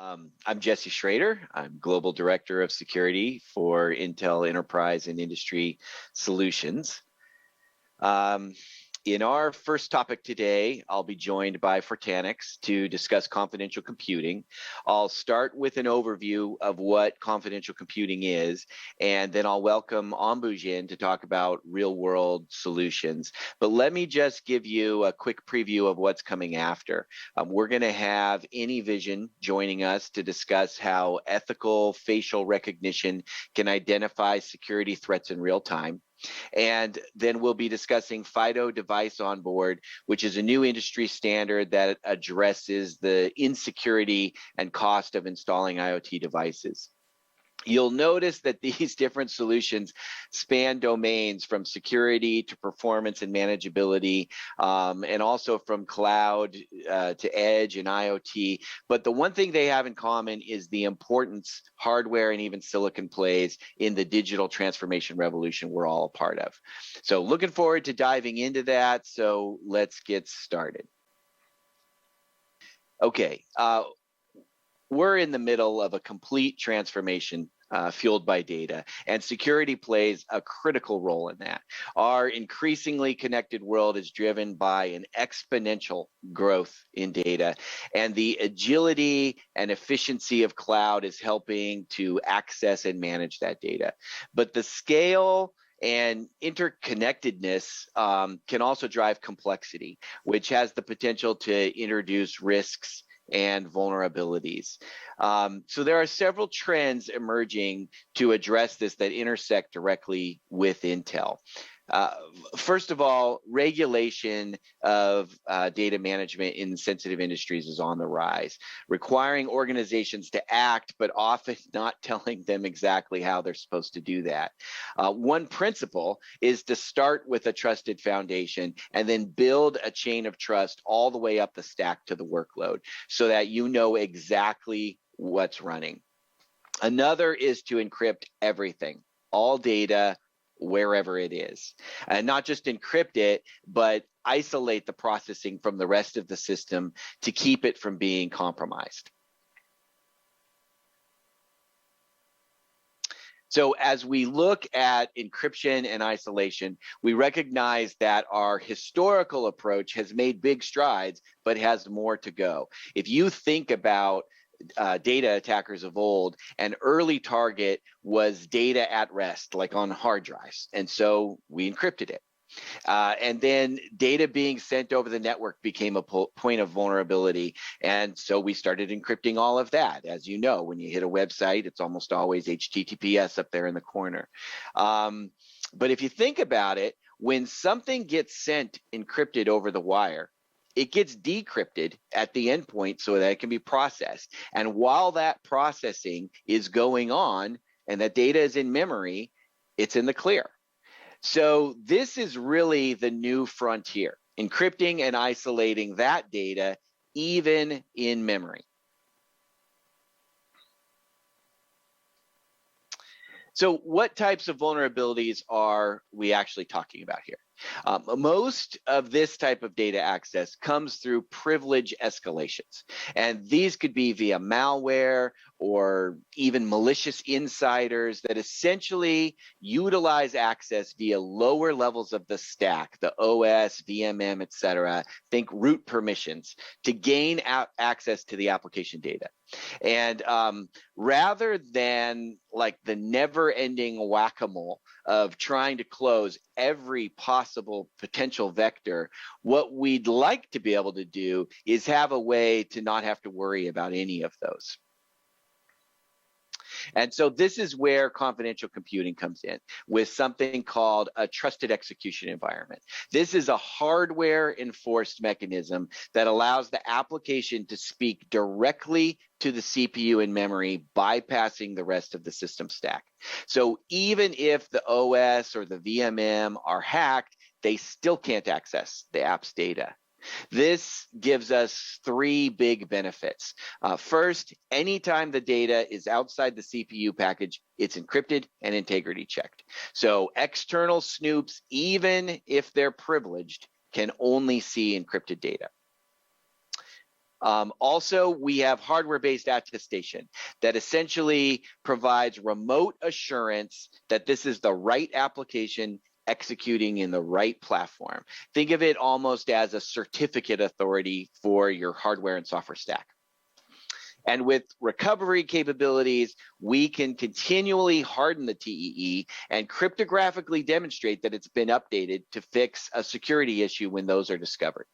I'm Jesse Schrader. I'm Global Director of Security for Intel Enterprise and Industry Solutions. In our first topic today, I'll be joined by Fortanix to discuss confidential computing. I'll start with an overview of what confidential computing is, and then I'll welcome Ambujin to talk about real-world solutions. But let me just give you a quick preview of what's coming after. We're going to have AnyVision joining us to discuss how ethical facial recognition can identify security threats in real time. And then we'll be discussing FIDO device on board, which is a new industry standard that addresses the insecurity and cost of installing IoT devices. You'll notice that these different solutions span domains from security to performance and manageability, and also from cloud to edge and IoT. But the one thing they have in common is the importance hardware and even silicon plays in the digital transformation revolution we're all a part of. So looking forward to diving into that. So let's get started. Okay. We're in the middle of a complete transformation fueled by data, and security plays a critical role in that. Our increasingly connected world is driven by an exponential growth in data, and the agility and efficiency of cloud is helping to access and manage that data. But the scale and interconnectedness can also drive complexity, which has the potential to introduce risks and vulnerabilities. So there are several trends emerging to address this that intersect directly with Intel. First of all, regulation of data management in sensitive industries is on the rise, requiring organizations to act, but often not telling them exactly how they're supposed to do that. One principle is to start with a trusted foundation and then build a chain of trust all the way up the stack to the workload so that you know exactly what's running. Another is to encrypt everything, all data, wherever it is, and not just encrypt it, but isolate the processing from the rest of the system to keep it from being compromised. So as we look at encryption and isolation, we recognize that our historical approach has made big strides, but has more to go. If you think about data attackers of old, an early target was data at rest, like on hard drives. And so we encrypted it. And then data being sent over the network became a point of vulnerability. And so we started encrypting all of that. As you know, when you hit a website, it's almost always HTTPS up there in the corner. But if you think about it, when something gets sent encrypted over the wire, it gets decrypted at the endpoint so that it can be processed. And while that processing is going on and that data is in memory, it's in the clear. So this is really the new frontier, encrypting and isolating that data even in memory. So what types of vulnerabilities are we actually talking about here? Most of this type of data access comes through privilege escalations, and these could be via malware or even malicious insiders that essentially utilize access via lower levels of the stack, the OS, VMM, etc. Think root permissions to gain access to the application data. And rather than like the never-ending whack-a-mole of trying to close every possible potential vector, what we'd like to be able to do is have a way to not have to worry about any of those. And so this is where confidential computing comes in with something called a trusted execution environment. This is a hardware enforced mechanism that allows the application to speak directly to the CPU and memory, bypassing the rest of the system stack. So even if the OS or the VMM are hacked, they still can't access the app's data. This gives us three big benefits. First, anytime the data is outside the CPU package, it's encrypted and integrity checked. So external snoops, even if they're privileged, can only see encrypted data. Also, we have hardware-based attestation that essentially provides remote assurance that this is the right application executing in the right platform. Think of it almost as a certificate authority for your hardware and software stack. And with recovery capabilities, we can continually harden the TEE and cryptographically demonstrate that it's been updated to fix a security issue when those are discovered.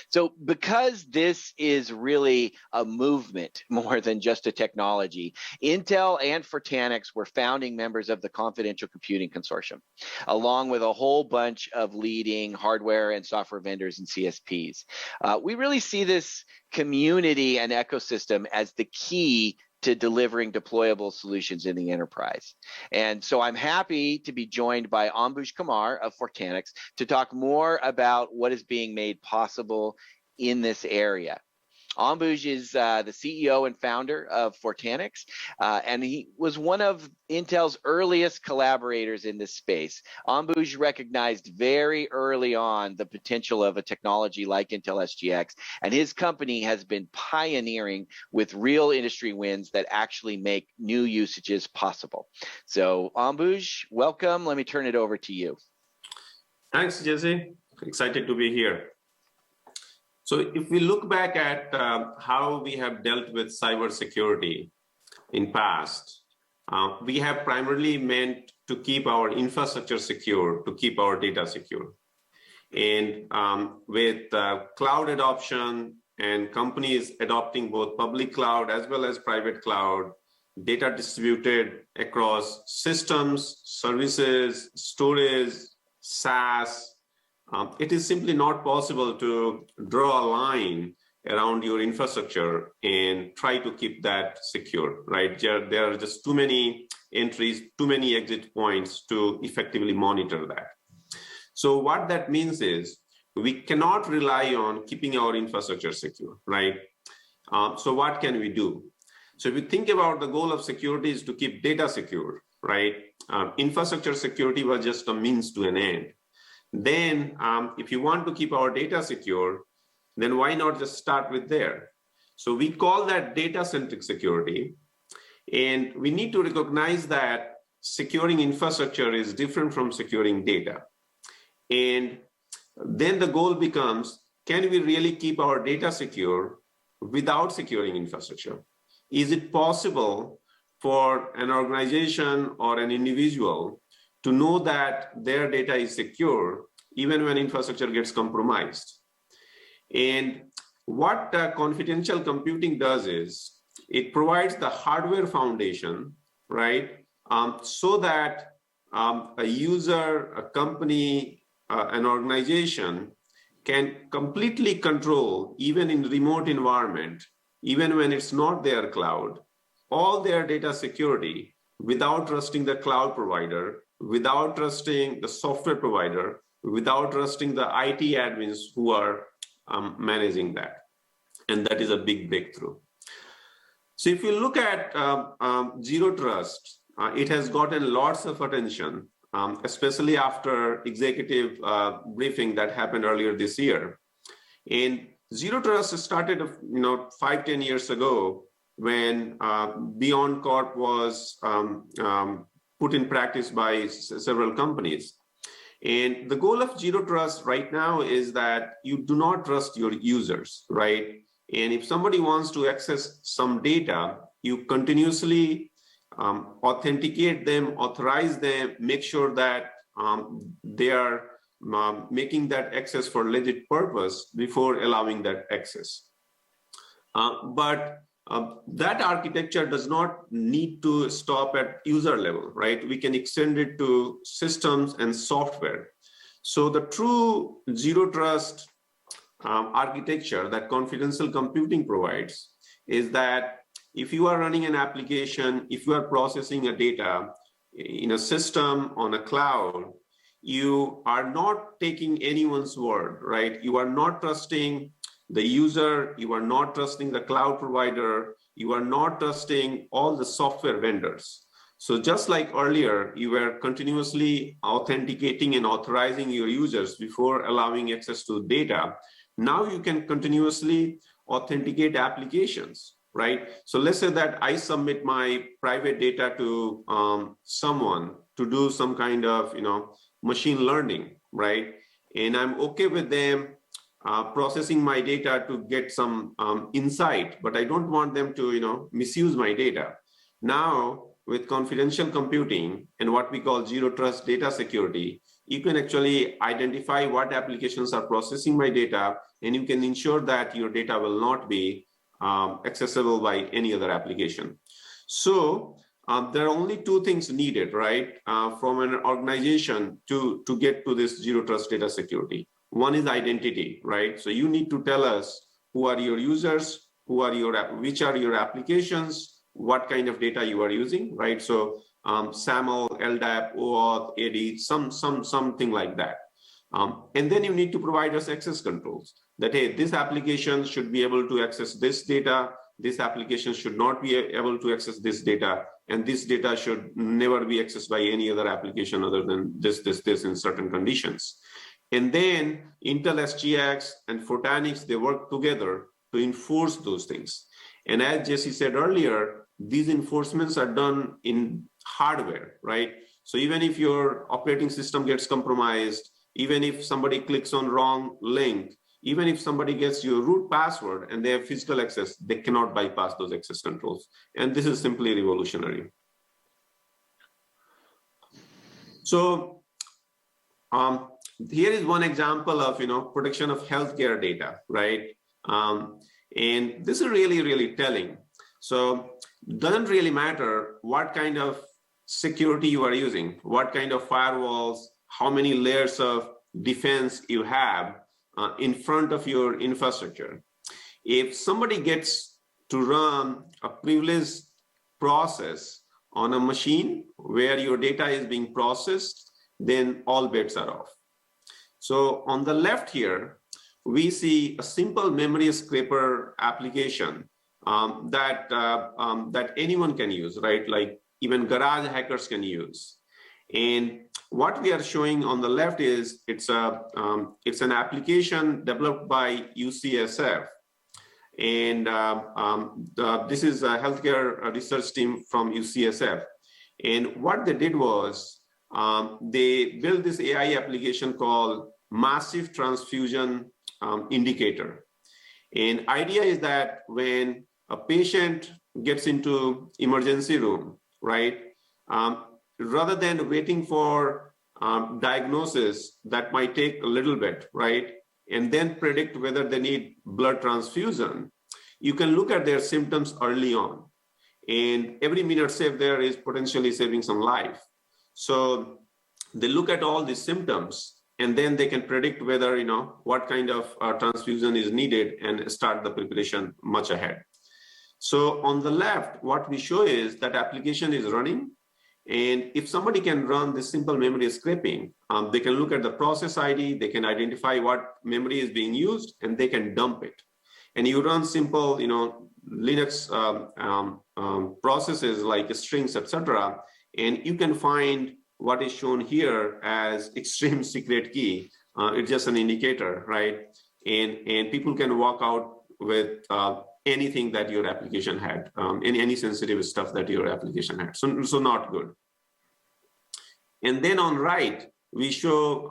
So because this is really a movement more than just a technology, Intel and Fortanix were founding members of the Confidential Computing Consortium, along with a whole bunch of leading hardware and software vendors and CSPs. We really see this community and ecosystem as the key to delivering deployable solutions in the enterprise. And so I'm happy to be joined by Ambuj Kumar of Fortanix to talk more about what is being made possible in this area. Ambuj is the CEO and founder of Fortanix, and he was one of Intel's earliest collaborators in this space. Ambuj recognized very early on the potential of a technology like Intel SGX, and his company has been pioneering with real industry wins that actually make new usages possible. So Ambuj, welcome. Let me turn it over to you. Thanks, Jesse. Excited to be here. So if we look back at how we have dealt with cybersecurity in past, we have primarily meant to keep our infrastructure secure, to keep our data secure. And with cloud adoption and companies adopting both public cloud as well as private cloud, data distributed across systems, services, storage, SaaS, it is simply not possible to draw a line around your infrastructure and try to keep that secure, right? There are just too many entries, too many exit points to effectively monitor that. So what that means is we cannot rely on keeping our infrastructure secure, right? So what can we do? So if you think about the goal of security is to keep data secure, right? Infrastructure security was just a means to an end. Then if you want to keep our data secure, then why not just start with there? So we call that data-centric security. And we need to recognize that securing infrastructure is different from securing data. And then the goal becomes, can we really keep our data secure without securing infrastructure? Is it possible for an organization or an individual to know that their data is secure even when infrastructure gets compromised? And what confidential computing does is it provides the hardware foundation, right? So that a user, a company, an organization can completely control, even in remote environment, even when it's not their cloud, all their data security without trusting the cloud provider, without trusting the software provider, without trusting the IT admins who are managing that. And that is a big breakthrough. So if you look at Zero Trust, it has gotten lots of attention, especially after executive briefing that happened earlier this year. And Zero Trust started 5-10 years ago when Beyond Corp was put in practice by several companies. And the goal of Zero Trust right now is that you do not trust your users, right? And if somebody wants to access some data, you continuously authenticate them, authorize them, make sure that they are making that access for legit purpose before allowing that access. But that architecture does not need to stop at user level, right? We can extend it to systems and software. So the true Zero Trust architecture that confidential computing provides is that if you are running an application, if you are processing a data in a system on a cloud, you are not taking anyone's word, right? You are not trusting the user, you are not trusting the cloud provider, you are not trusting all the software vendors. So just like earlier, you were continuously authenticating and authorizing your users before allowing access to data. Now you can continuously authenticate applications, right? So let's say that I submit my private data to someone to do some kind of, machine learning, right? And I'm okay with them processing my data to get some insight, but I don't want them to, misuse my data. Now, with confidential computing and what we call zero trust data security, you can actually identify what applications are processing my data, and you can ensure that your data will not be accessible by any other application. So there are only two things needed, right, from an organization to get to this zero trust data security. One is identity, right? So you need to tell us who are your users, which are your applications, what kind of data you are using, right? So SAML, LDAP, OAuth, AD, something like that. And then you need to provide us access controls that, hey, this application should be able to access this data, this application should not be able to access this data, and this data should never be accessed by any other application other than this in certain conditions. And then Intel SGX and Fortanix, they work together to enforce those things. And as Jesse said earlier, these enforcements are done in hardware, right? So even if your operating system gets compromised, even if somebody clicks on wrong link, even if somebody gets your root password and they have physical access, they cannot bypass those access controls. And this is simply revolutionary. So here is one example of protection of healthcare data, right? And this is really, really telling. So it doesn't really matter what kind of security you are using, what kind of firewalls, how many layers of defense you have in front of your infrastructure. If somebody gets to run a privileged process on a machine where your data is being processed, then all bets are off. So on the left here, we see a simple memory scraper application that anyone can use, right? Like even garage hackers can use. And what we are showing on the left is it's an application developed by UCSF. And this is a healthcare research team from UCSF. And what they did was they built this AI application called Massive Transfusion Indicator. And idea is that when a patient gets into emergency room, right, rather than waiting for diagnosis that might take a little bit, right, and then predict whether they need blood transfusion, you can look at their symptoms early on. And every minute saved there is potentially saving some life. So they look at all these symptoms, and then they can predict whether, what kind of transfusion is needed and start the preparation much ahead. So on the left, what we show is that application is running. And if somebody can run this simple memory scraping, they can look at the process ID, they can identify what memory is being used, and they can dump it. And you run simple, Linux processes like strings, etc., and you can find what is shown here as extreme secret key. It's just an indicator, right? And people can walk out with anything that your application had, any sensitive stuff that your application had. So not good. And then on right, we show,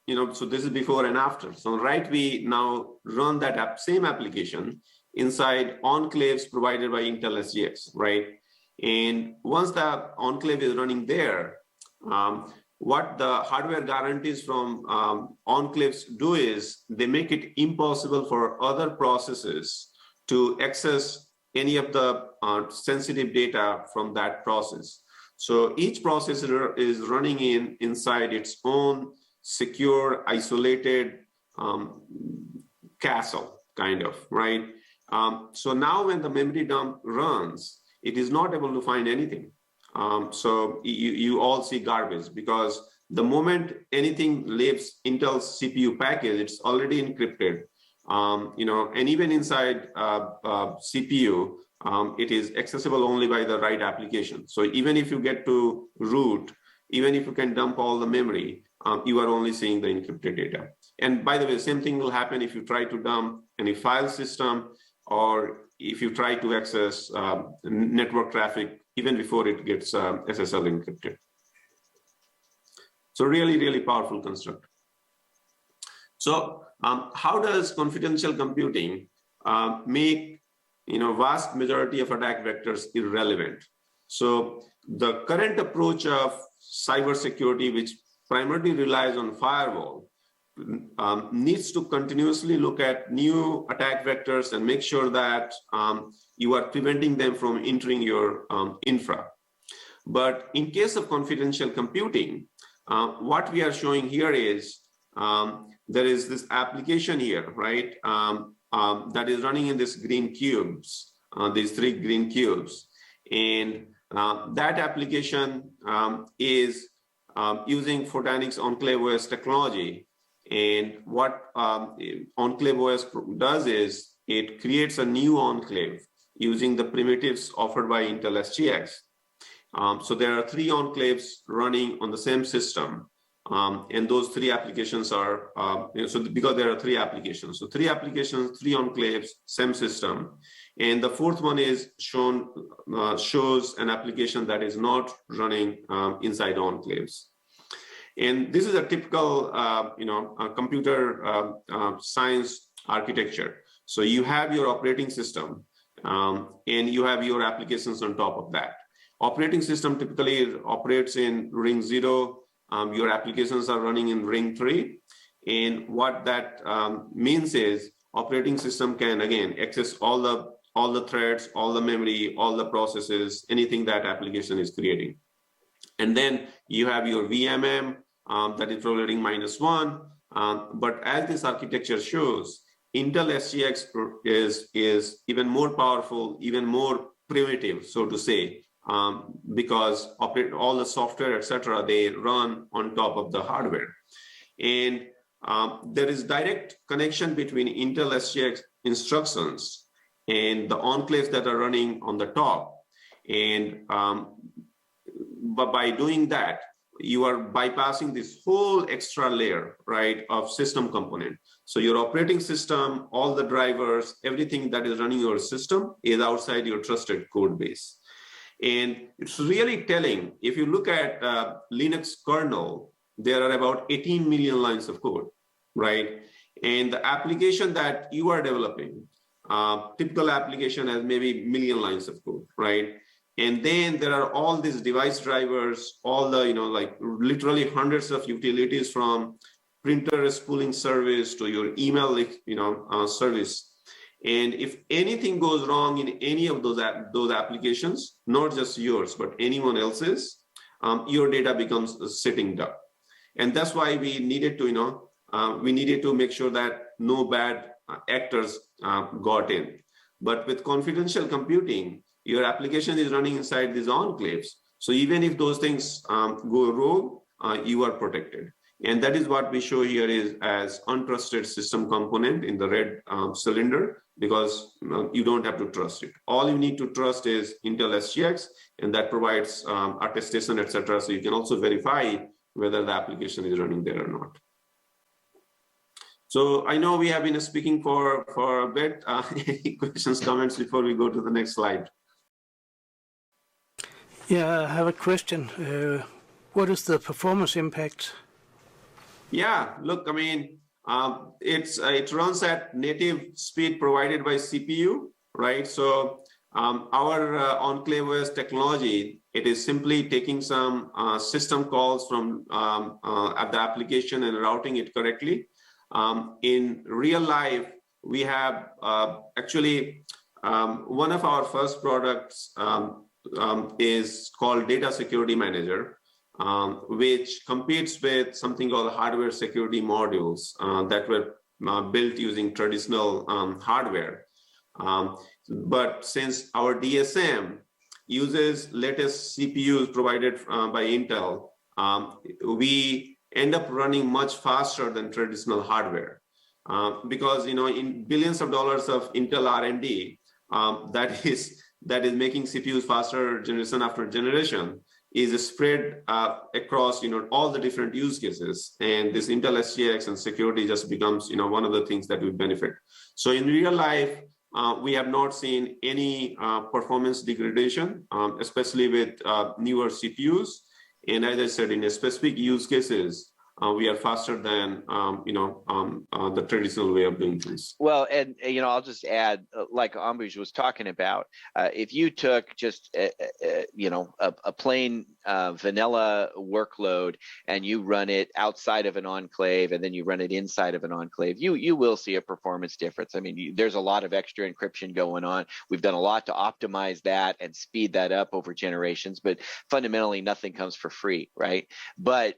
so this is before and after. So on right, we now run that same application inside enclaves provided by Intel SGX, right? And once the enclave is running there, what the hardware guarantees from enclaves do is they make it impossible for other processes to access any of the sensitive data from that process. So each processor is running inside its own secure, isolated castle, kind of, right? So now when the memory dump runs, it is not able to find anything. So you all see garbage, because the moment anything leaves Intel's CPU package, it's already encrypted. And even inside CPU, it is accessible only by the right application. So even if you get to root, even if you can dump all the memory, you are only seeing the encrypted data. And by the way, same thing will happen if you try to dump any file system, or if you try to access network traffic even before it gets SSL encrypted. So really, really powerful construct. So how does confidential computing make vast majority of attack vectors irrelevant? So the current approach of cybersecurity, which primarily relies on firewall, needs to continuously look at new attack vectors and make sure that you are preventing them from entering your infra. But in case of confidential computing, what we are showing here is there is this application here, right, that is running in this green cubes, these 3 green cubes. And that application is using Fortanix Enclave OS technology. And what Enclave OS does is it creates a new enclave using the primitives offered by Intel SGX. So there are 3 enclaves running on the same system. And those 3 applications are, because there are 3 applications. So 3 applications, 3 enclaves, same system. And the 4th one is shows an application that is not running inside enclaves. And this is a typical, computer science architecture. So you have your operating system and you have your applications on top of that. Operating system typically operates in ring 0. Your applications are running in ring 3. And what that means is operating system can, again, access all the threads, all the memory, all the processes, anything that application is creating. And then you have your VMM that is rolling -1. But as this architecture shows, Intel SGX is even more powerful, even more primitive, so to say, because all the software, etc., they run on top of the hardware. And there is direct connection between Intel SGX instructions and the enclaves that are running on the top. And but by doing that, you are bypassing this whole extra layer, right, of system component. So your operating system, all the drivers, everything that is running your system is outside your trusted code base. And it's really telling. If you look at Linux kernel, there are about 18 million lines of code, right? And the application that you are developing, typical application has maybe million lines of code, right? And then there are all these device drivers, all the, like literally hundreds of utilities, from printer spooling service to your email, service. And if anything goes wrong in any of those applications, not just yours, but anyone else's, your data becomes a sitting duck. And that's why we needed to, make sure that no bad actors got in. But with confidential computing, your application is running inside these enclaves. So even if those things go rogue, you are protected. And that is what we show here is as untrusted system component in the red cylinder, because you don't have to trust it. All you need to trust is Intel SGX, and that provides attestation, etc. So you can also verify whether the application is running there or not. So I know we have been speaking for a bit. Any questions, comments before we go to the next slide? Yeah, I have a question. What is the performance impact? Yeah, look, I mean, it runs at native speed provided by CPU, right? So our Enclave OS technology, it is simply taking some system calls from at the application and routing it correctly. In real life, we have actually one of our first products is called Data Security Manager, which competes with something called hardware security modules that were built using traditional hardware. But since our DSM uses latest CPUs provided by Intel, we end up running much faster than traditional hardware. Because in billions of dollars of Intel R&D, that is that is making CPUs faster generation after generation is spread across all the different use cases, and this Intel SGX and security just becomes one of the things that we benefit. So in real life, we have not seen any performance degradation, especially with newer CPUs. And as I said, in a specific use cases, we are faster than the traditional way of doing things. Well, and I'll just add, like Ambuj was talking about, if you took just a plain vanilla workload and you run it outside of an enclave and then you run it inside of an enclave, you will see a performance difference. I mean, there's a lot of extra encryption going on. We've done a lot to optimize that and speed that up over generations, but fundamentally nothing comes for free, right? But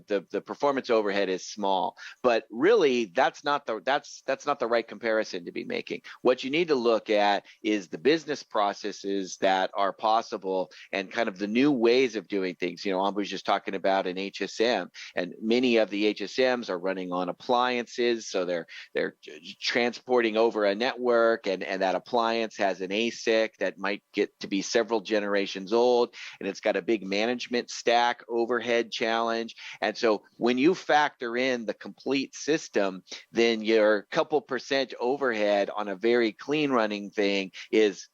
the performance overhead is small. But really, that's not the right comparison to be making. What you need to look at is the business processes that are possible and kind of the new ways of doing things. Ambuj was just talking about an HSM, and many of the HSMs are running on appliances, so they're transporting over a network, and that appliance has an ASIC that might get to be several generations old, and it's got a big management stack overhead challenge. And so when you factor in the complete system, then your couple percent overhead on a very clean running thing is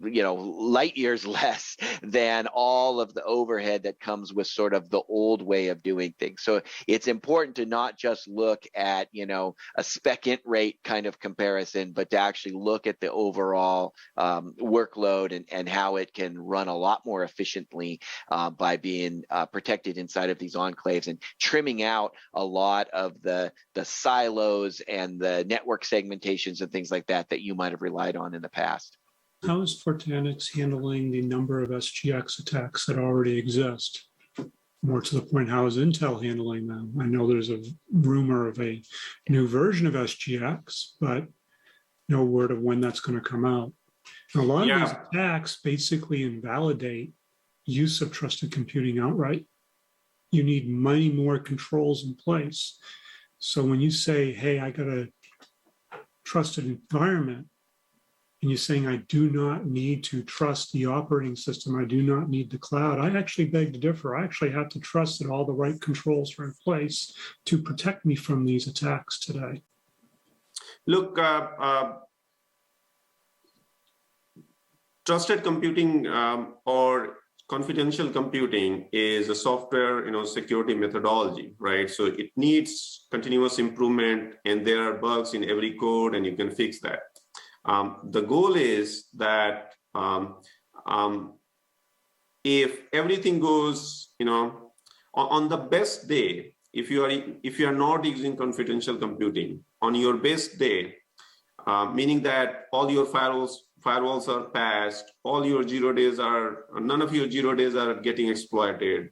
light years less than all of the overhead that comes with sort of the old way of doing things. So it's important to not just look at a spec-int rate kind of comparison, but to actually look at the overall workload and how it can run a lot more efficiently by being protected inside of these enclaves and trimming out a lot of the silos and the network segmentations and things like that you might have relied on in the past. How is Fortanix handling the number of SGX attacks that already exist? More to the point, how is Intel handling them? I know there's a rumor of a new version of SGX, but no word of when that's going to come out. And a lot of these attacks basically invalidate use of trusted computing outright. You need many more controls in place. So when you say, hey, I got a trusted environment, and you're saying, I do not need to trust the operating system, I do not need the cloud, I actually beg to differ. I actually have to trust that all the right controls are in place to protect me from these attacks today. Look, trusted computing or confidential computing is a software security methodology, right? So it needs continuous improvement, and there are bugs in every code, and you can fix that. The goal is that if everything goes, on the best day, if you are not using confidential computing, on your best day, meaning that all your firewalls are passed, all your none of your 0 days are getting exploited,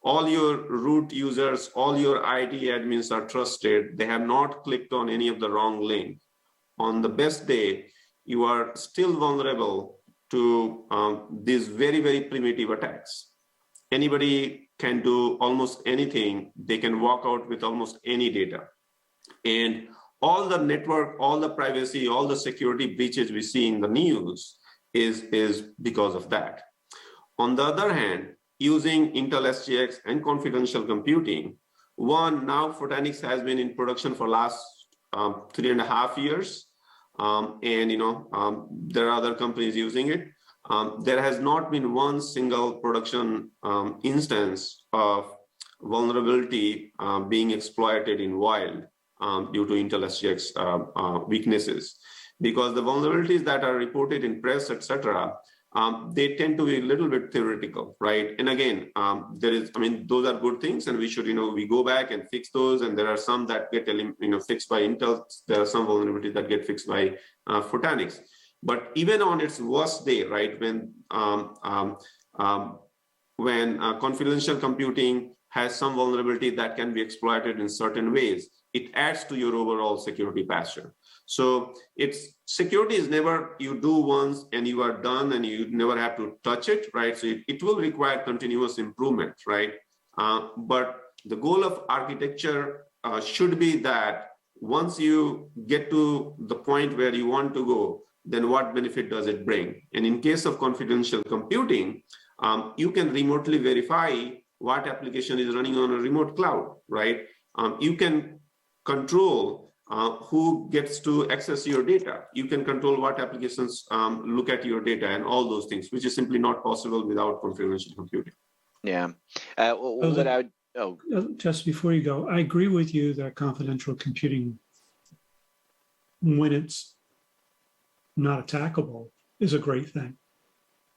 all your root users, all your IT admins are trusted, they have not clicked on any of the wrong link. On the best day, you are still vulnerable to these very, very primitive attacks. Anybody can do almost anything. They can walk out with almost any data. And all the network, all the privacy, all the security breaches we see in the news is because of that. On the other hand, using Intel SGX and confidential computing, now Fortanix has been in production for last 3.5 years. There are other companies using it. There has not been one single production instance of vulnerability being exploited in wild due to Intel SGX weaknesses, because the vulnerabilities that are reported in press, etc., they tend to be a little bit theoretical, right? And again, those are good things, and we should, we go back and fix those. And there are some that get, fixed by Intel. There are some vulnerabilities that get fixed by Fortanix. But even on its worst day, right, when confidential computing has some vulnerability that can be exploited in certain ways, it adds to your overall security posture. So security is never you do once and you are done and you never have to touch it, right? So it will require continuous improvement, right? But the goal of architecture should be that once you get to the point where you want to go, then what benefit does it bring? And in case of confidential computing, you can remotely verify what application is running on a remote cloud, right? You can control who gets to access your data. You can control what applications look at your data and all those things, which is simply not possible without confidential computing. Yeah. Just before you go, I agree with you that confidential computing, when it's not attackable, is a great thing.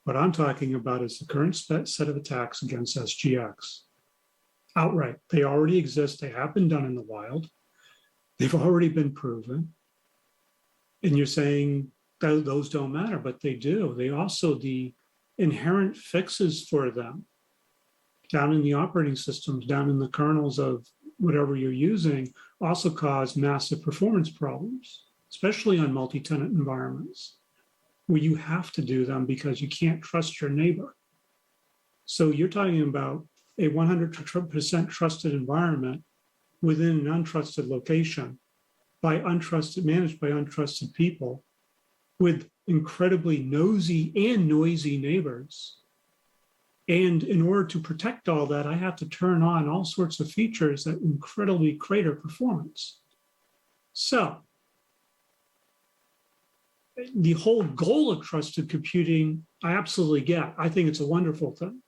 What I'm talking about is the current set of attacks against SGX. Outright, they already exist. They have been done in the wild. They've already been proven. And you're saying that those don't matter, but they do. They also, the inherent fixes for them down in the operating systems, down in the kernels of whatever you're using, also cause massive performance problems, especially on multi-tenant environments, where you have to do them because you can't trust your neighbor. So you're talking about a 100% trusted environment within an untrusted location managed by untrusted people with incredibly nosy and noisy neighbors. And in order to protect all that, I have to turn on all sorts of features that incredibly crater performance. So the whole goal of trusted computing, I absolutely get. I think it's a wonderful thing.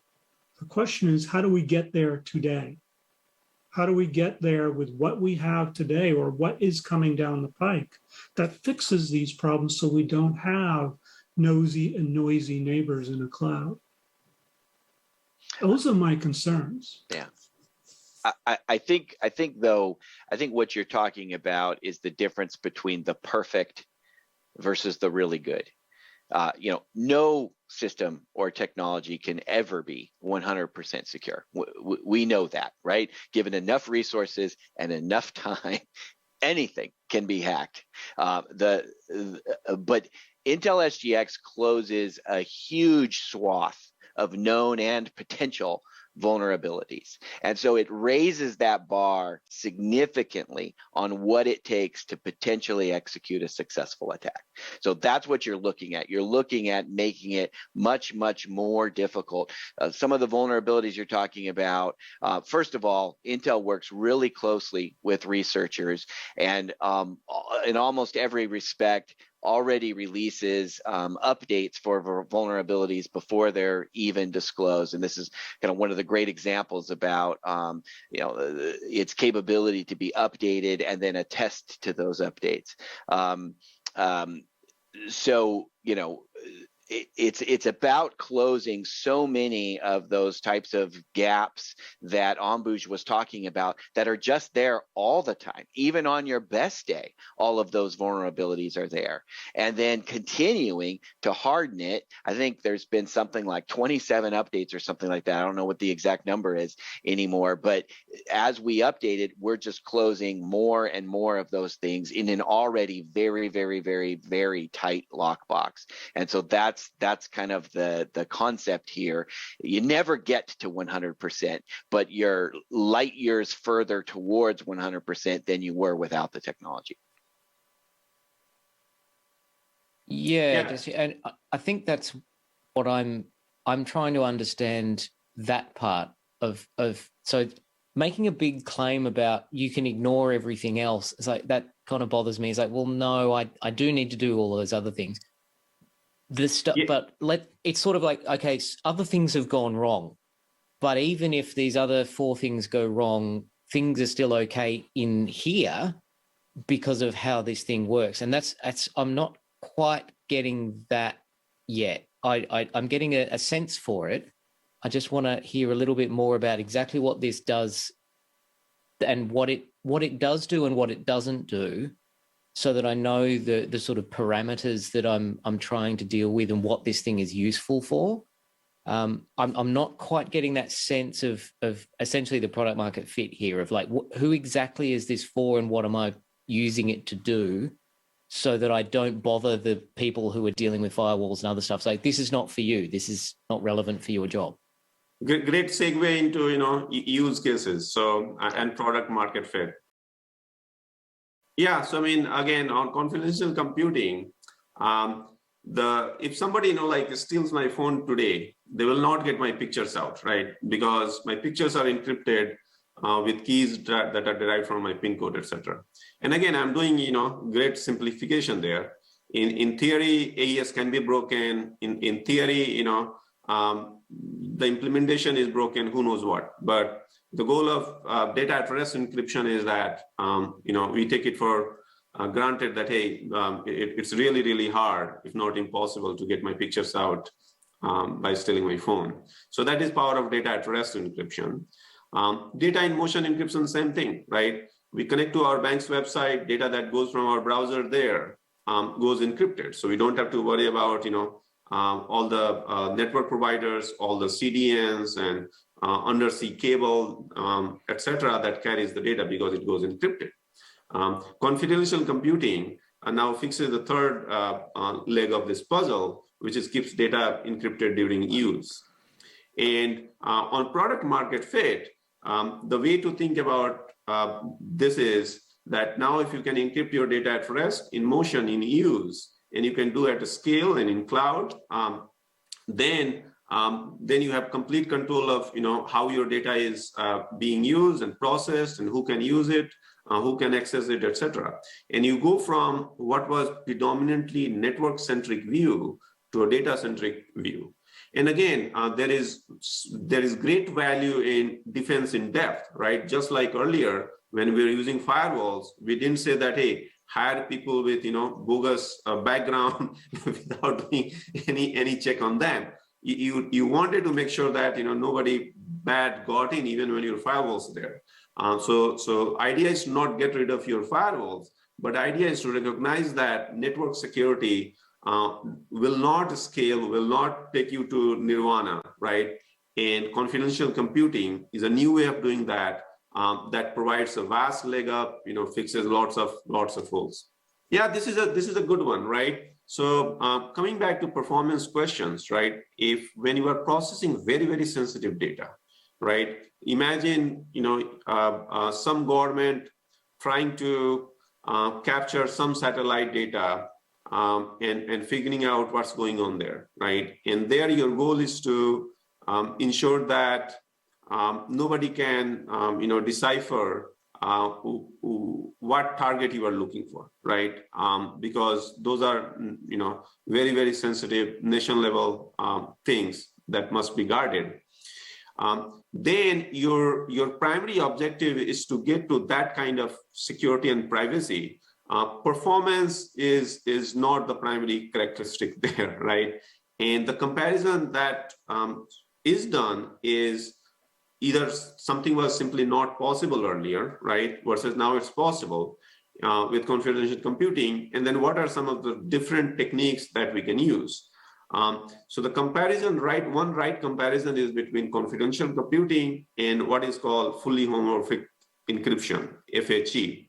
The question is, how do we get there today? How do we get there with what we have today or what is coming down the pike that fixes these problems so we don't have nosy and noisy neighbors in a cloud? Those are my concerns. Yeah. I think what you're talking about is the difference between the perfect versus the really good. No system or technology can ever be 100% secure. We know that, right? Given enough resources and enough time, anything can be hacked. But Intel SGX closes a huge swath of known and potential vulnerabilities. And so it raises that bar significantly on what it takes to potentially execute a successful attack. So that's what you're looking at. You're looking at making it much, much more difficult. Some of the vulnerabilities you're talking about, first of all, Intel works really closely with researchers and in almost every respect, already releases updates for vulnerabilities before they're even disclosed. And this is kind of one of the great examples about its capability to be updated and then attest to those updates. It's about closing so many of those types of gaps that Ambuj was talking about that are just there all the time. Even on your best day, all of those vulnerabilities are there. And then continuing to harden it, I think there's been something like 27 updates or something like that. I don't know what the exact number is anymore, but as we update it, we're just closing more and more of those things in an already very, very, very, very tight lockbox. And so that's kind of the concept here. You never get to 100%, but you're light years further towards 100% than you were without the technology. Yeah. Jesse, and I think that's what I'm trying to understand, that part of so making a big claim about you can ignore everything else. It's like that kind of bothers me. It's like, well, no, I do need to do all those other things. This stuff, but it's sort of like, okay, other things have gone wrong, but even if these other 4 things go wrong, things are still okay in here because of how this thing works. And that's I'm not quite getting that yet. I'm getting a sense for it. I just want to hear a little bit more about exactly what this does and what it does do and what it doesn't do, so that I know the sort of parameters that I'm trying to deal with and what this thing is useful for. I'm not quite getting that sense of essentially the product market fit here of like, who exactly is this for and what am I using it to do, so that I don't bother the people who are dealing with firewalls and other stuff. So like, this is not for you. This is not relevant for your job. Great segue into use cases. So and product market fit. Yeah, so I mean, again, on confidential computing, If somebody like steals my phone today, they will not get my pictures out, right? Because my pictures are encrypted with keys that are derived from my PIN code, etc. And again, I'm doing great simplification there. In theory, AES can be broken. In theory, the implementation is broken. Who knows what? But the goal of data at rest encryption is that we take it for granted that hey, it's really, really hard, if not impossible, to get my pictures out by stealing my phone. So that is power of data at rest encryption. Data in motion encryption, same thing, right? We connect to our bank's website, data that goes from our browser there goes encrypted. So we don't have to worry about all the network providers, all the CDNs and undersea cable, etc. that carries the data because it goes encrypted. Confidential computing now fixes the third leg of this puzzle, which is keeps data encrypted during use. And on product market fit, the way to think about this is that now if you can encrypt your data at rest, in motion, in use, and you can do at a scale and in cloud, then you have complete control of how your data is being used and processed and who can use it, who can access it, etc. And you go from what was predominantly network-centric view to a data-centric view. And again, there is great value in defense in depth, right? Just like earlier, when we were using firewalls, we didn't say that, hey, hire people with bogus background without doing any check on them. You wanted to make sure that nobody bad got in even when your firewalls there. So idea is to not get rid of your firewalls, but idea is to recognize that network security will not scale, will not take you to nirvana, right? And confidential computing is a new way of doing that. That provides a vast leg up, fixes lots of holes. Yeah, this is a good one, right? So coming back to performance questions, right? When you are processing very, very sensitive data, right? Imagine, some government trying to capture some satellite data and figuring out what's going on there, right? And there your goal is to ensure that nobody can, decipher what target you are looking for, right? Because those are, very, very sensitive nation level things that must be guarded. Then your primary objective is to get to that kind of security and privacy. Performance is not the primary characteristic there, right? And the comparison that is done is either something was simply not possible earlier, right? Versus now it's possible with confidential computing. And then what are some of the different techniques that we can use? So the comparison, one right comparison is between confidential computing and what is called fully homomorphic encryption, FHE.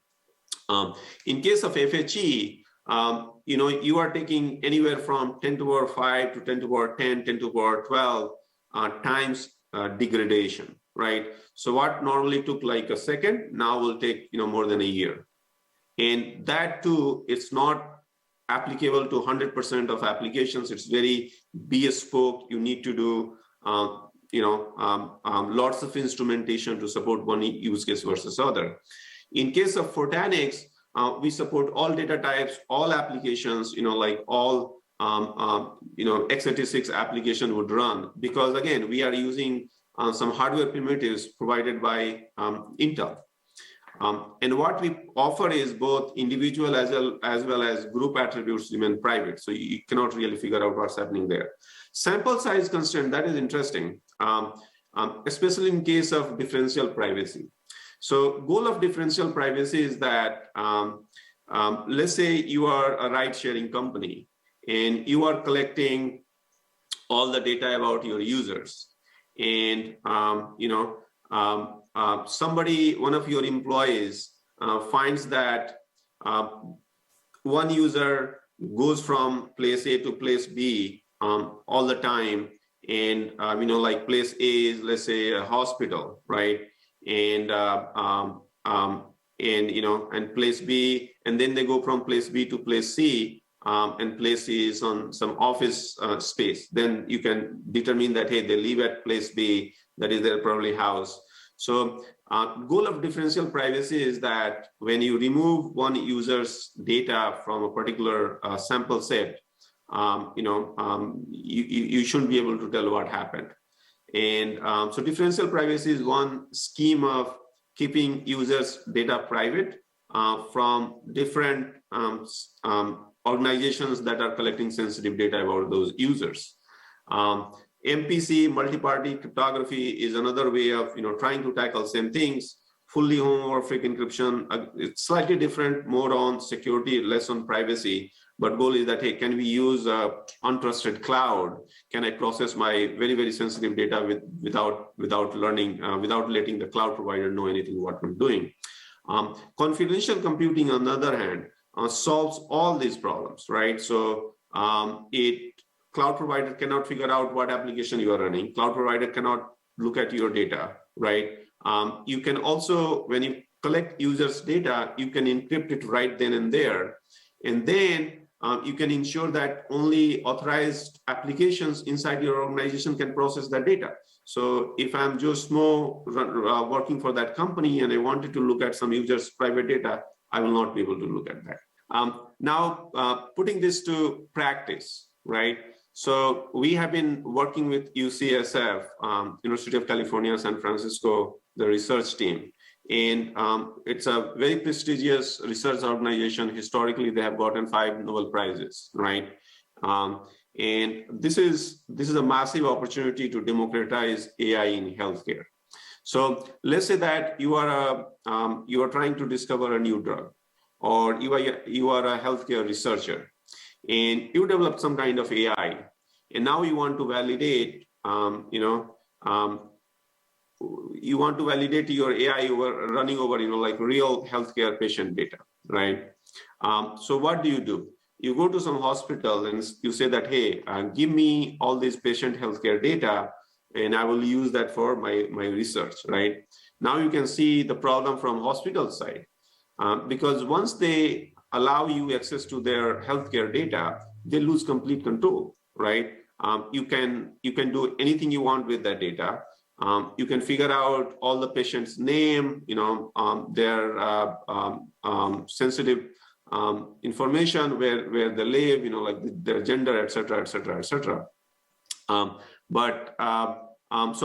In case of FHE, you are taking anywhere from 10 to the power 5 to 10 to the power 10, 10 to the power 12 times degradation, right? So what normally took like a second now will take more than a year. And that too, it's not applicable to 100% of applications. It's very bespoke. You need to do lots of instrumentation to support one use case versus other. In case of Fortanix, we support all data types, all applications, like all x86 application would run, because again, we are using some hardware primitives provided by Intel. And what we offer is both individual as well as group attributes remain private. So you cannot really figure out what's happening there. Sample size constraint, that is interesting, especially in case of differential privacy. So goal of differential privacy is that, let's say you are a ride-sharing company and you are collecting all the data about your users. And, somebody, one of your employees finds that one user goes from place A to place B all the time. And, like place A is, let's say, a hospital, right? And place B, and then they go from place B to place C. and places on some office space, then you can determine that, hey, they live at place B, that is their probably house. So goal of differential privacy is that when you remove one user's data from a particular sample set, you shouldn't be able to tell what happened. And so differential privacy is one scheme of keeping users' data private from different organizations that are collecting sensitive data about those users. MPC, multi-party cryptography, is another way of trying to tackle same things. Fully homomorphic encryption, it's slightly different, more on security, less on privacy. But goal is that, hey, can we use untrusted cloud? Can I process my very, very sensitive data without letting the cloud provider know anything what I'm doing? Confidential computing, on the other hand, solves all these problems, right? So cloud provider cannot figure out what application you are running. Cloud provider cannot look at your data, right? You can also, when you collect users' data, you can encrypt it right then and there. And then you can ensure that only authorized applications inside your organization can process that data. So if I'm Joe Smo working for that company and I wanted to look at some users' private data, I will not be able to look at that. Now, putting this to practice, right? So we have been working with UCSF, University of California, San Francisco, the research team. And it's a very prestigious research organization. Historically, they have gotten 5 Nobel Prizes, right? And this is a massive opportunity to democratize AI in healthcare. So let's say that you are trying to discover a new drug, or you are a healthcare researcher, and you develop some kind of AI, and now you want to validate, you want to validate your AI running over, like real healthcare patient data, right? So what do? You go to some hospital and you say that, hey, give me all this patient healthcare data, and I will use that for my research, right? Now you can see the problem from hospital side, because once they allow you access to their healthcare data, they lose complete control, right? You can do anything you want with that data. You can figure out all the patient's name, their sensitive information, where they live, like their gender, et cetera, et cetera, et cetera. So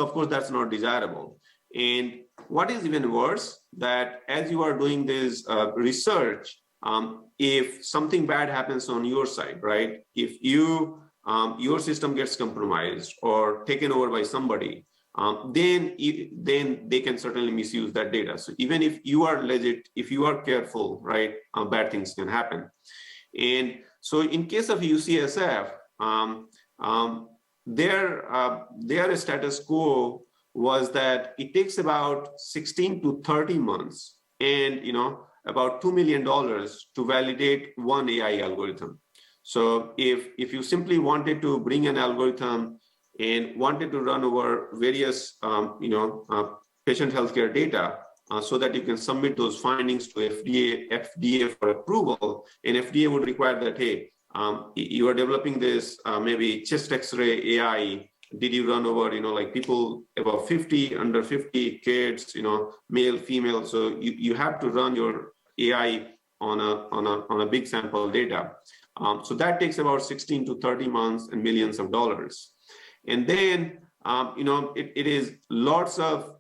of course that's not desirable. And what is even worse, that as you are doing this research, if something bad happens on your side, right? If your system gets compromised or taken over by somebody, then they can certainly misuse that data. So even if you are legit, if you are careful, right, bad things can happen. And so in case of UCSF, their status quo was that it takes about 16 to 30 months and about $2 million to validate one AI algorithm. So if you simply wanted to bring an algorithm and wanted to run over various patient healthcare data so that you can submit those findings to FDA for approval, and FDA would require that, hey, you are developing this maybe chest X-ray AI. Did you run over like people above 50, under 50, kids, male, female? So you have to run your AI on a big sample data. So that takes about 16 to 30 months and millions of dollars. And then, it is lots of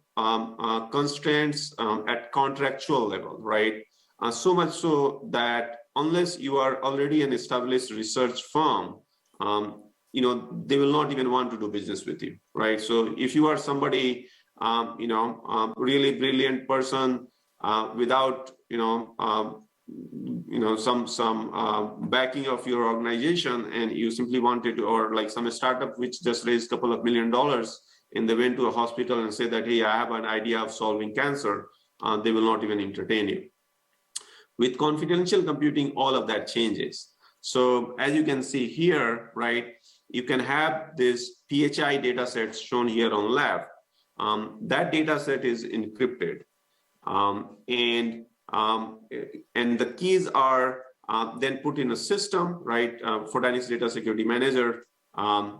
constraints at contractual level, right? So much so that unless you are already an established research firm, they will not even want to do business with you, right? So if you are somebody, really brilliant person without, some backing of your organization, and you simply wanted to, or like some startup which just raised a couple of $1 million, and they went to a hospital and said that, hey, I have an idea of solving cancer, they will not even entertain you. With confidential computing, all of that changes. So as you can see here, right, you can have this PHI data sets shown here on left. That data set is encrypted. And the keys are then put in a system, right? Fortanix Data Security Manager, and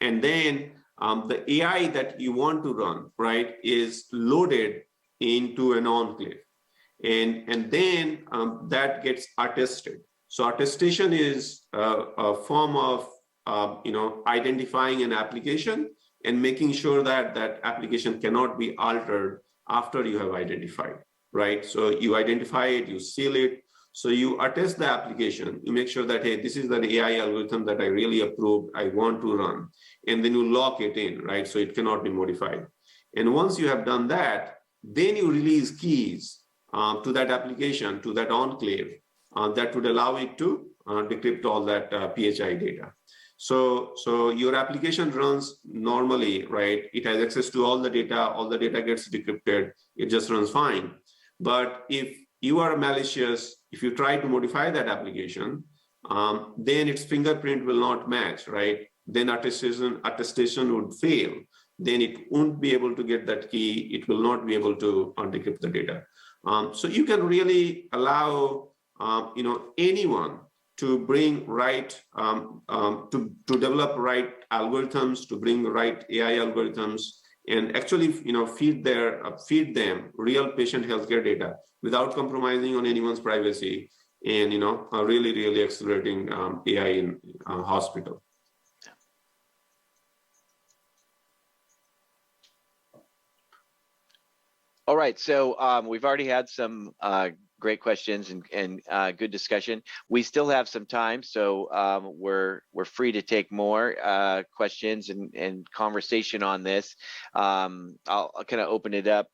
then the AI that you want to run, right, is loaded into an enclave, and then that gets attested. So attestation is a form of identifying an application and making sure that that application cannot be altered after you have identified, right? So you identify it, you seal it. So you attest the application, you make sure that, hey, this is the AI algorithm that I really approved, I want to run. And then you lock it in, right? So it cannot be modified. And once you have done that, then you release keys to that application, to that enclave, that would allow it to decrypt all that PHI data. So your application runs normally, right? It has access to all the data gets decrypted, it just runs fine. But if you are malicious, if you try to modify that application, then its fingerprint will not match, right? Then attestation would fail. Then it won't be able to get that key. It will not be able to decrypt the data. So you can really allow anyone to bring right, to develop right algorithms, to bring right AI algorithms, and actually feed them real patient healthcare data without compromising on anyone's privacy, and really accelerating AI in hospital. All right, so we've already had some great questions and good discussion. We still have some time, so we're free to take more questions and conversation on this. I'll kind of open it up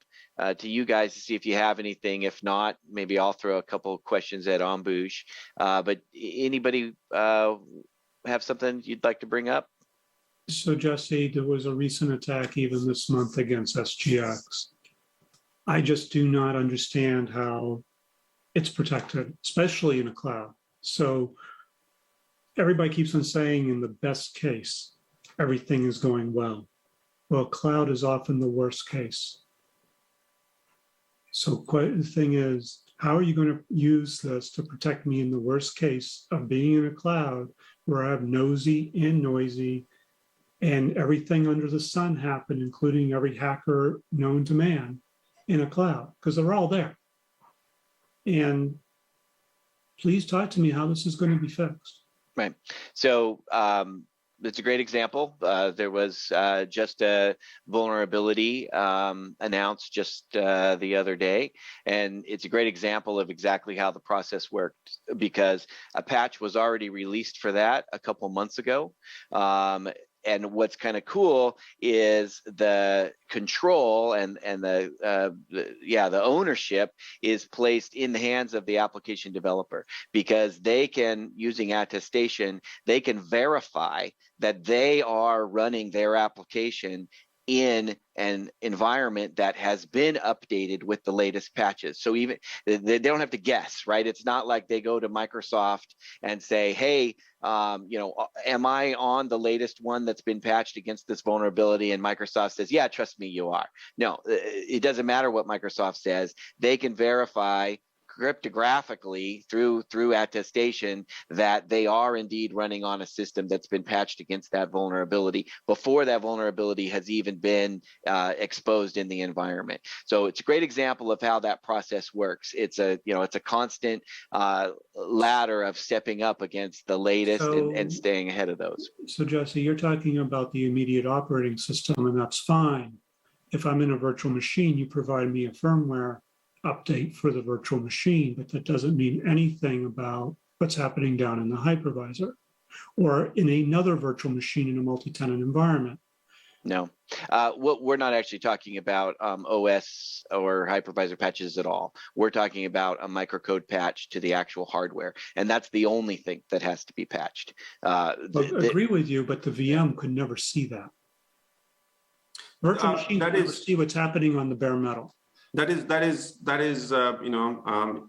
to you guys to see if you have anything. If not, maybe I'll throw a couple of questions at Ambush. But anybody have something you'd like to bring up? So Jesse, there was a recent attack even this month against SGX. I just do not understand how it's protected, especially in a cloud. So everybody keeps on saying in the best case, everything is going well. Well, cloud is often the worst case. So the thing is, how are you going to use this to protect me in the worst case of being in a cloud where I have nosy and noisy and everything under the sun happen, including every hacker known to man in a cloud, because they're all there. And please talk to me how this is going to be fixed. Right. So it's a great example. There was just a vulnerability announced just the other day, and it's a great example of exactly how the process worked, because a patch was already released for that a couple months ago. And what's kind of cool is the control and the ownership is placed in the hands of the application developer, because they can, using attestation, they can verify that they are running their application in an environment that has been updated with the latest patches. So even they don't have to guess, right? It's not like they go to Microsoft and say, hey, am I on the latest one that's been patched against this vulnerability? And Microsoft says, yeah, trust me, you are. No, it doesn't matter what Microsoft says. They can verify cryptographically through attestation that they are indeed running on a system that's been patched against that vulnerability before that vulnerability has even been exposed in the environment. So it's a great example of how that process works. It's a constant ladder of stepping up against the latest and staying ahead of those. So Jesse, you're talking about the immediate operating system, and that's fine. If I'm in a virtual machine, you provide me a firmware update for the virtual machine, but that doesn't mean anything about what's happening down in the hypervisor or in another virtual machine in a multi-tenant environment. No, we're not actually talking about OS or hypervisor patches at all. We're talking about a microcode patch to the actual hardware, and that's the only thing that has to be patched. I agree with you, but the VM could never see that. Virtual machines never see what's happening on the bare metal. That is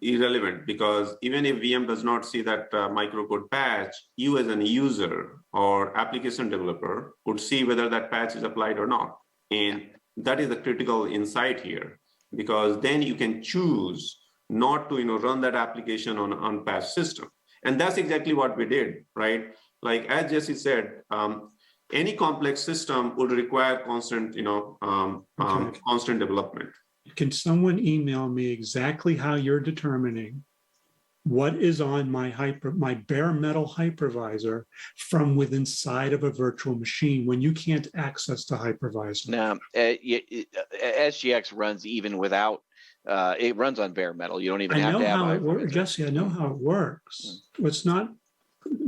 irrelevant, because even if VM does not see that microcode patch, you as an user or application developer would see whether that patch is applied or not. And that is the critical insight here, because then you can choose not to run that application on an unpatched system. And that's exactly what we did, right? Like as Jesse said, any complex system would require constant, constant development. Can someone email me exactly how you're determining what is on my bare metal hypervisor from within inside of a virtual machine when you can't access the hypervisor? Now, SGX runs even without, it runs on bare metal. You don't even have to have how it hypervisor. works, Jesse. I know how it works. It's not,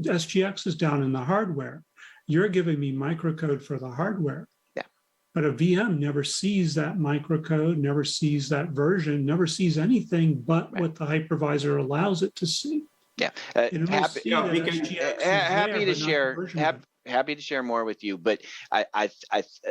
SGX is down in the hardware. You're giving me microcode for the hardware. Yeah. But a VM never sees that microcode, never sees that version, never sees anything but what the hypervisor allows it to see. Yeah. Happy to share more with you, but I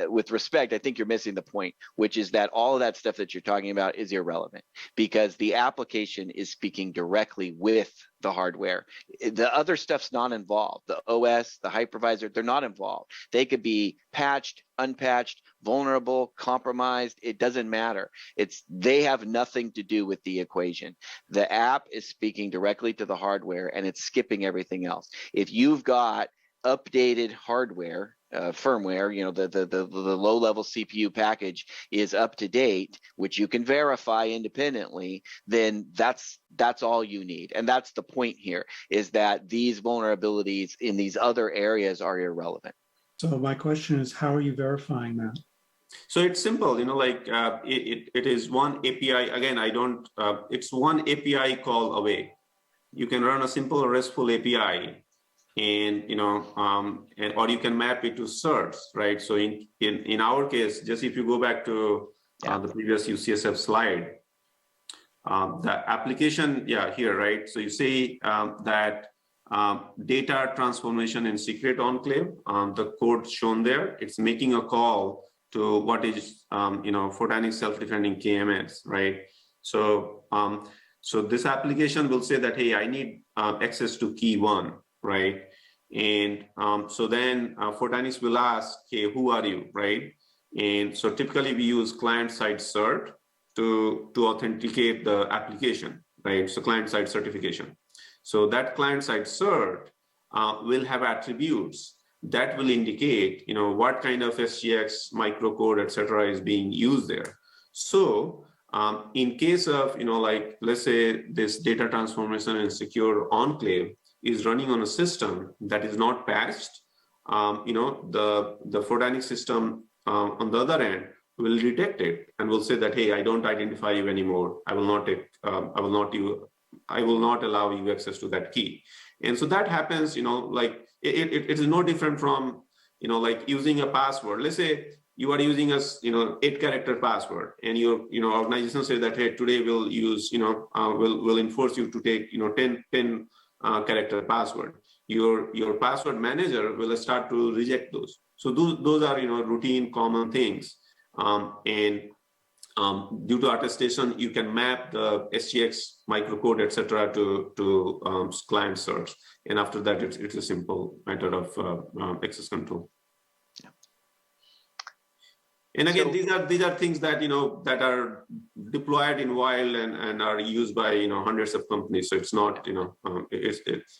with respect, I think you're missing the point, which is that all of that stuff that you're talking about is irrelevant because the application is speaking directly with the hardware. The other stuff's not involved. The OS, the hypervisor, they're not involved. They could be patched, unpatched, vulnerable, compromised. It doesn't matter. They have nothing to do with the equation. The app is speaking directly to the hardware and it's skipping everything else. If you've got updated hardware, firmware, the low-level CPU package is up to date, which you can verify independently, then that's all you need. And that's the point here, is that these vulnerabilities in these other areas are irrelevant. So my question is, how are you verifying that? So it's simple, it is one API. Again, it's one API call away. You can run a simple RESTful API and or you can map it to certs, right? So in our case, just if you go back to the previous UCSF slide, the application, here, right? So you say that data transformation in secret enclave, the code shown there, it's making a call to what is Fortanix self-defending KMS, right? So so this application will say that, hey, I need access to key 1. Right. And so then Fortanix will ask, hey, who are you? Right. And so typically we use client-side cert to authenticate the application. Right. So client-side certification. So that client-side cert will have attributes that will indicate, what kind of SGX microcode, et cetera, is being used there. So in case of, let's say this data transformation and secure enclave is running on a system that is not patched, the Fortanix system on the other end will detect it and will say that, hey, I don't identify you anymore. I will not allow you access to that key. And so that happens, it is no different from, like using a password. Let's say you are using a 8-character password, and your organization says that, hey, today we'll use we'll enforce you to take 10 character password. Your password manager will start to reject those. So those are routine common things, and due to attestation, you can map the SGX microcode, etc., to client certs, and after that, it's a simple method of access control. And again, these are things that that are deployed in wild and are used by hundreds of companies. So it's not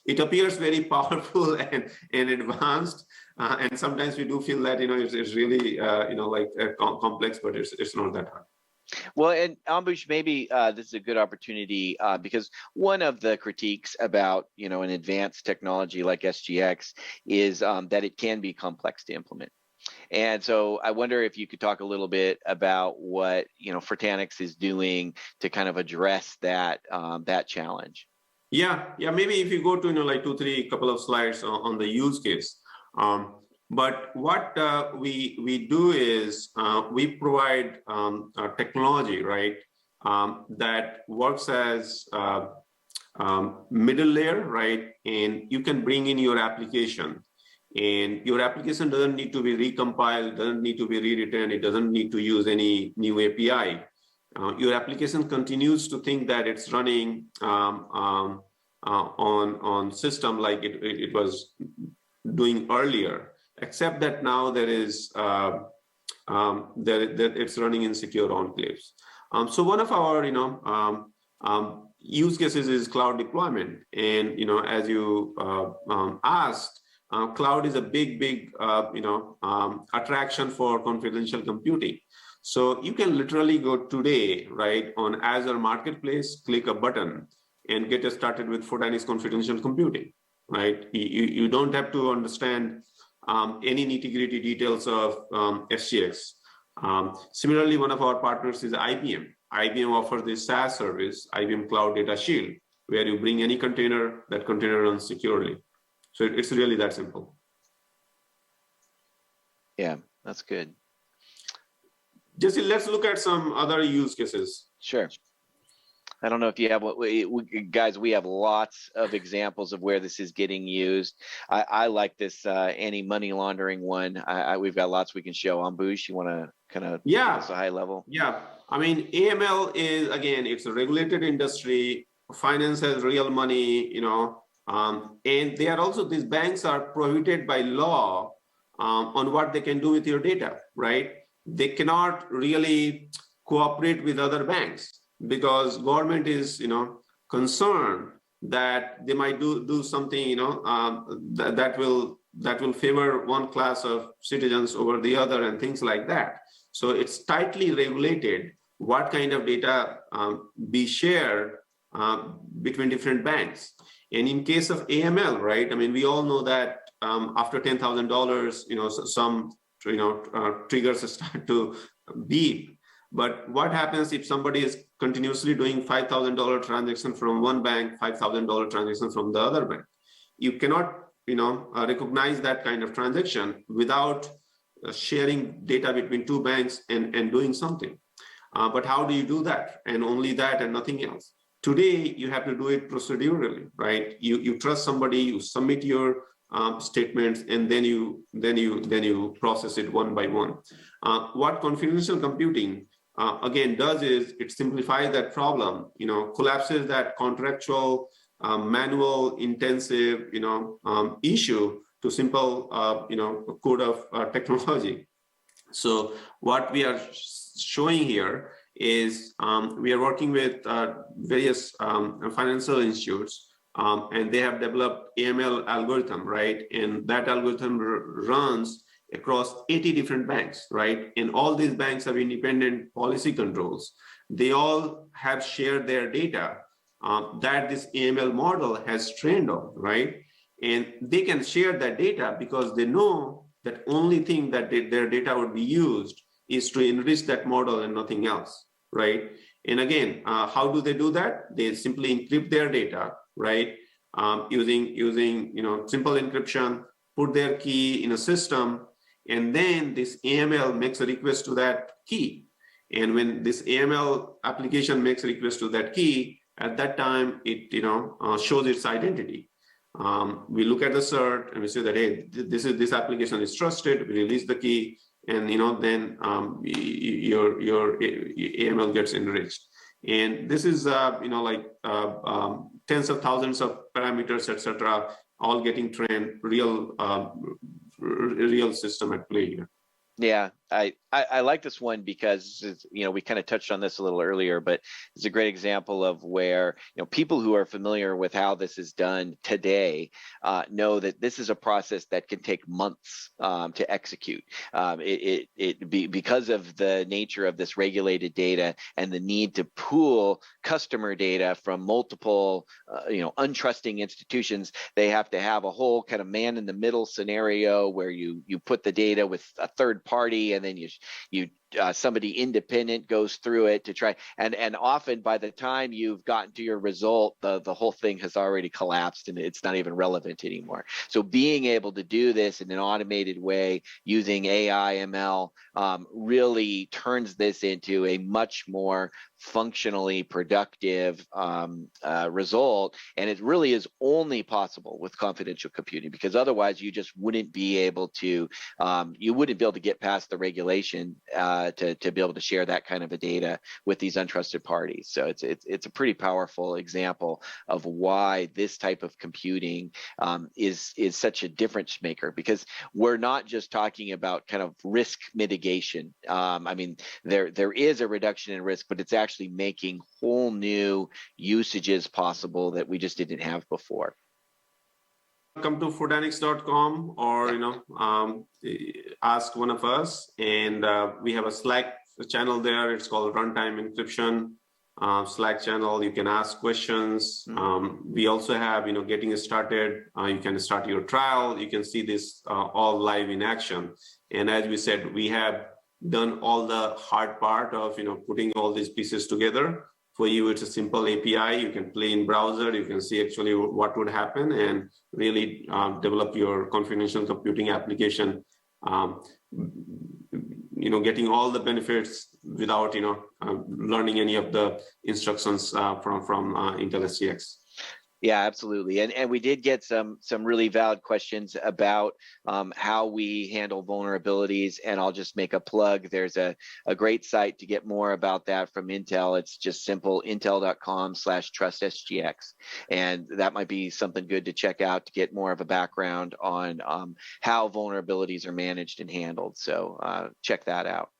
it appears very powerful and advanced, and sometimes we do feel that it's really complex, but it's not that hard. Well, and Ambush, maybe this is a good opportunity because one of the critiques about an advanced technology like SGX is that it can be complex to implement. And so I wonder if you could talk a little bit about what Fortanix is doing to kind of address that that challenge. Yeah. Maybe if you go to like 2-3 couple of slides on the use case. But what we do is we provide technology, right, that works as middle layer, right, and you can bring in your application. And your application doesn't need to be recompiled, doesn't need to be rewritten, it doesn't need to use any new API. Your application continues to think that it's running on system like it was doing earlier, except that now there is that it's running in secure enclaves. So one of our Use cases is cloud deployment. And, as you asked, cloud is a big, attraction for confidential computing. So you can literally go today, right, on Azure Marketplace, click a button and get started with Fortanix confidential computing, right? You don't have to understand any nitty-gritty details of SGX. Similarly, one of our partners is IBM. IBM offers this SaaS service, IBM Cloud Data Shield, where you bring any container, that container runs securely. So it's really that simple. Yeah, that's good. Jesse, let's look at some other use cases. Sure. I don't know if you have guys, we have lots of examples of where this is getting used. I like this anti-money laundering one. We've got lots we can show. Ambush, you want to kind of give us a high level? Yeah. I mean, AML is, again, it's a regulated industry. Finance has real money, and they are also, these banks are prohibited by law on what they can do with your data, right? They cannot really cooperate with other banks because government is, concerned that they might do something, that will favor one class of citizens over the other and things like that. So it's tightly regulated what kind of data be shared between different banks. And in case of AML, right? I mean, we all know that after $10,000, some triggers start to beep. But what happens if somebody is continuously doing $5,000 transaction from one bank, $5,000 transaction from the other bank? You cannot, recognize that kind of transaction without sharing data between two banks and doing something. But how do you do that? And only that and nothing else. Today, you have to do it procedurally, right? You trust somebody, you submit your statements, and then you process it one by one. What confidential computing again does is it simplifies that problem, collapses that contractual, manual, intensive, issue to simple, code of technology. So what we are showing here is we are working with various financial institutes, and they have developed AML algorithm, right? And that algorithm runs across 80 different banks, right? And all these banks have independent policy controls. They all have shared their data that this AML model has trained on, right? And they can share that data because they know that only thing that their data would be used is to enrich that model and nothing else, right? And again, how do they do that? They simply encrypt their data, right? Using simple encryption, put their key in a system, and then this AML makes a request to that key. And when this AML application makes a request to that key, at that time it shows its identity. We look at the cert and we say that, hey, this application is trusted. We release the key, and then your AML gets enriched. And this is tens of thousands of parameters, etc., all getting trained, real system at play here. Yeah, I like this one because we kind of touched on this a little earlier, but it's a great example of where people who are familiar with how this is done today know that this is a process that can take months to execute. Because of the nature of this regulated data and the need to pool customer data from multiple untrusting institutions, they have to have a whole kind of man in the middle scenario where you put the data with a third party, and then somebody independent goes through it to try, and often by the time you've gotten to your result, the whole thing has already collapsed and it's not even relevant anymore. So being able to do this in an automated way using AI ML really turns this into a much more functionally productive result, and it really is only possible with confidential computing, because otherwise you just wouldn't be able to get past the regulation to be able to share that kind of a data with these untrusted parties. So it's a pretty powerful example of why this type of computing is such a difference maker, because we're not just talking about kind of risk mitigation. I mean, there is a reduction in risk, but it's actually making whole new usages possible that we just didn't have before. Come to fortanix.com, or ask one of us, and we have a Slack channel there. It's called Runtime Encryption Slack channel. You can ask questions. We also have, getting started. You can start your trial. You can see this all live in action. And as we said, we have done all the hard part of putting all these pieces together. For you, it's a simple API. You can play in browser. You can see actually what would happen and really develop your confidential computing application. Getting all the benefits without learning any of the instructions from Intel SGX. Yeah, absolutely. And we did get some really valid questions about how we handle vulnerabilities. And I'll just make a plug. There's a great site to get more about that from Intel. It's just simple, intel.com/trustsgx. And that might be something good to check out to get more of a background on how vulnerabilities are managed and handled. So check that out.